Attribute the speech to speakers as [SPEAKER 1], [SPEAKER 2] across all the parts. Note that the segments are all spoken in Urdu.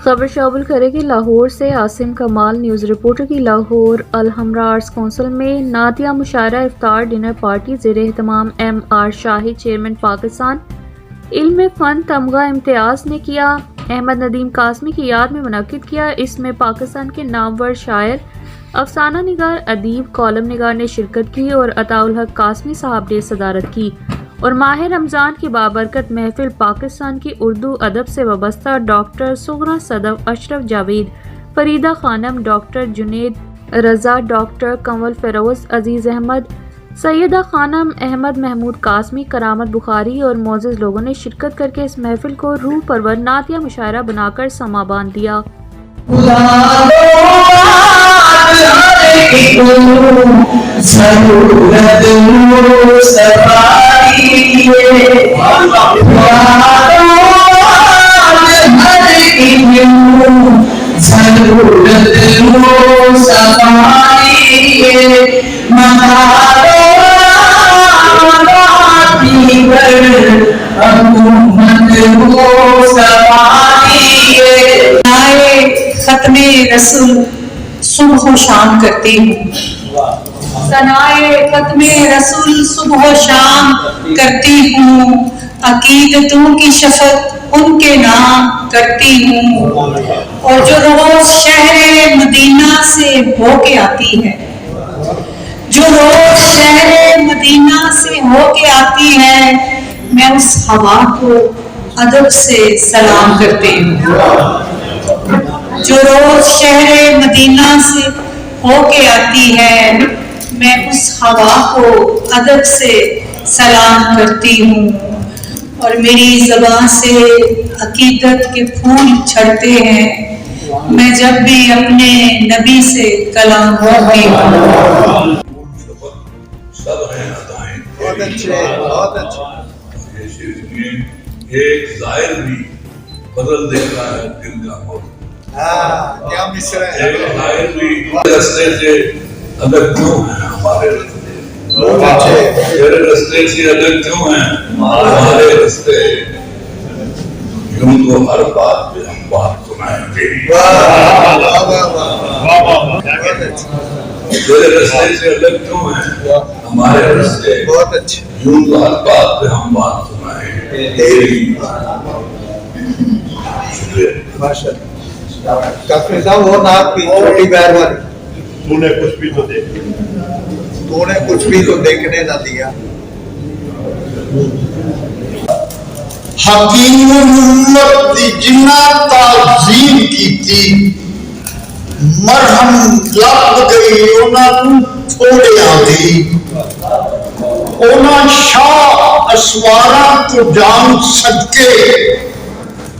[SPEAKER 1] خبر شعب الخیر کی لاہور سے عاصم کمال، نیوز رپورٹر کی لاہور۔ الحمرا آرٹس کونسل میں نعتیہ مشاعرہ افطار ڈنر پارٹی زیر اہتمام ایم آر شاہد چیئرمین پاکستان علم فن تمغہ امتیاز نے کیا احمد ندیم قاسمی کی یاد میں منعقد کیا۔ اس میں پاکستان کے نامور شاعر، افسانہ نگار، ادیب، کالم نگار نے شرکت کی اور عطاء الحق قاسمی صاحب نے صدارت کی اور ماہ رمضان کی بابرکت محفل پاکستان کی اردو ادب سے وابستہ ڈاکٹر سغرا صدف، اشرف جاوید، فریدہ خانم، ڈاکٹر جنید رضا، ڈاکٹر کنول فیروز، عزیز احمد، سیدہ خانم، احمد محمود قاسمی، کرامت بخاری اور معزز لوگوں نے شرکت کر کے اس محفل کو روح پرور نعتیہ مشاعرہ بنا کر سما باندھ دیا۔
[SPEAKER 2] ختم رسول صبح و شام کرتی ہوں، ثنائے ختم رسول صبح و شام کرتی ہوں، عقیدتوں کی شفت ان کے نام کرتی ہوں، اور جو روز شہر مدینہ سے ہو کے آتی ہے، جو روز شہر مدینہ سے ہو کے آتی ہے، میں اس ہوا کو ادب سے سلام کرتی ہوں۔ جو روز شہر مدینہ سے ہو کے آتی ہے، میں اس ہوا کو ادب سے سلام کرتی ہوں، اور میری زبان سے عقیدت کے پھول جھڑتے ہیں میں جب بھی اپنے نبی سے کلام کرتی ہوں۔
[SPEAKER 3] سب ہیں عطائیں،
[SPEAKER 4] بہت اچھے
[SPEAKER 3] ایک ظاہر بھی بدل دیتا ہے دل کا موت۔
[SPEAKER 4] کیا مصرع ہے،
[SPEAKER 3] ایک ظاہر بھی رستے سے الگ کیوں ہیں ہمارے رستے،
[SPEAKER 4] بہت اچھے،
[SPEAKER 3] تیرے رستے سے الگ کیوں ہیں ہمارے رستے، یوں تو ہر بات پہ ہم بات سنائیں گے،
[SPEAKER 4] بہت اچھے،
[SPEAKER 3] تیرے رستے سے الگ کیوں ہیں ہمارے رستے،
[SPEAKER 4] بہت اچھے،
[SPEAKER 3] یوں تو ہر بات پہ ہم بات سنائیں گے۔ شکریہ۔
[SPEAKER 4] ماشاء اللہ۔ کافی صاحب وہ نعت کی چھوٹی بہر والی،
[SPEAKER 5] تو نے کچھ بھی تو دیکھ،
[SPEAKER 4] تو نے کچھ بھی تو دیکھنے نہ دیا۔
[SPEAKER 6] حکیم امت دی جنہ تعظیم کیتی، مرہم لب گئی انہاں تھوڑیاں دی، انہاں شاہ اسواراں تو جان صدقے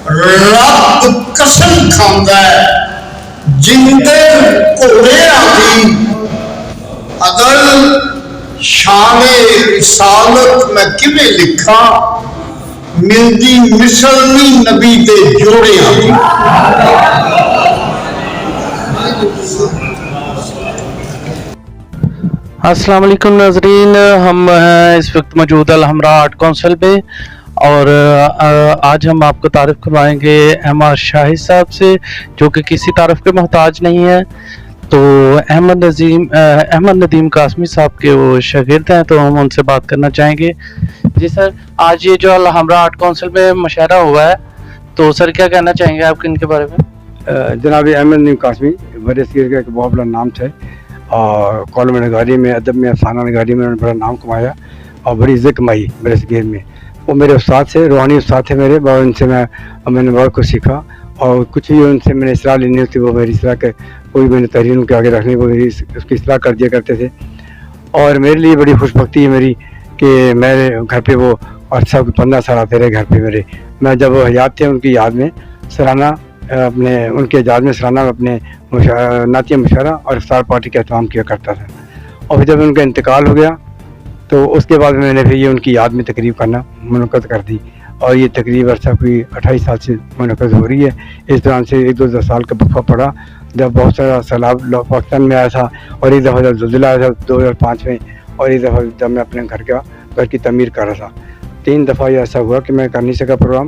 [SPEAKER 6] رب قسم کھاندا ہے جندے گھوڑیاں دی، اگر شان رسالت میں کیویں لکھاں ملدی مثل نہیں نبی دے جوڑیاں دی۔
[SPEAKER 7] السلام علیکم ناظرین، ہم ہیں اس وقت موجود الحمرا آرٹ کونسل میں، اور آج ہم آپ کو تعارف کروائیں گے ایم آر شاہد صاحب سے، جو کہ کسی تعارف کے محتاج نہیں ہے۔ تو احمد ندیم قاسمی صاحب کے وہ شاگرد ہیں، تو ہم ان سے بات کرنا چاہیں گے۔ جی سر، آج یہ جو الحمرا آرٹ کونسل میں مشاعرہ ہوا ہے، تو سر کیا کہنا چاہیں گے آپ ان کے بارے میں؟
[SPEAKER 8] جناب احمد ندیم قاسمی برے صغیر کا ایک بہت بڑا نام تھا، اور کالم نگاری میں، ادب میں، افسانہ نگاری میں انہوں نے بڑا نام کمایا اور بڑی عزت کمائی برے صغیر میں۔ وہ میرے استاد سے، روحانی استاد تھے میرے، اور ان سے میں نے بہت کچھ سیکھا، اور کچھ بھی ان سے میں نے اصلاح لینی ہوتی وہ میری اصلاح کے، کوئی میں نے تحریر ان کے آگے رکھنی وہ اس کی اصلاح کر دیا کرتے تھے۔ اور میرے لیے بڑی خوش بختی ہے میری کہ میرے گھر پہ وہ 15 سال آتے رہے گھر پہ میرے۔ میں جب وہ حیات تھے ان کی یاد میں سالانہ ان کے اعزاز میں سالانہ اپنے نعتیہ مشاعرہ اور افطار پارٹی کا اہتمام کیا کرتا تھا، اور پھر جب ان کا انتقال ہو گیا تو اس کے بعد میں نے پھر یہ ان کی یاد میں تقریب کرنا منعقد کر دی، اور یہ تقریب عرصہ کوئی 28 سال سے منعقد ہو رہی ہے۔ اس دوران سے 1-2 سال کا وقفہ پڑا جب بہت سارا سیلاب پاکستان میں آیا تھا، اور ایک دفعہ جب زلزلہ آیا تھا 2005 میں، اور ایک دفعہ جب میں اپنے گھر کی تعمیر کر رہا تھا۔ 3 دفعہ یہ ایسا ہوا کہ میں کر نہیں سکا پروگرام،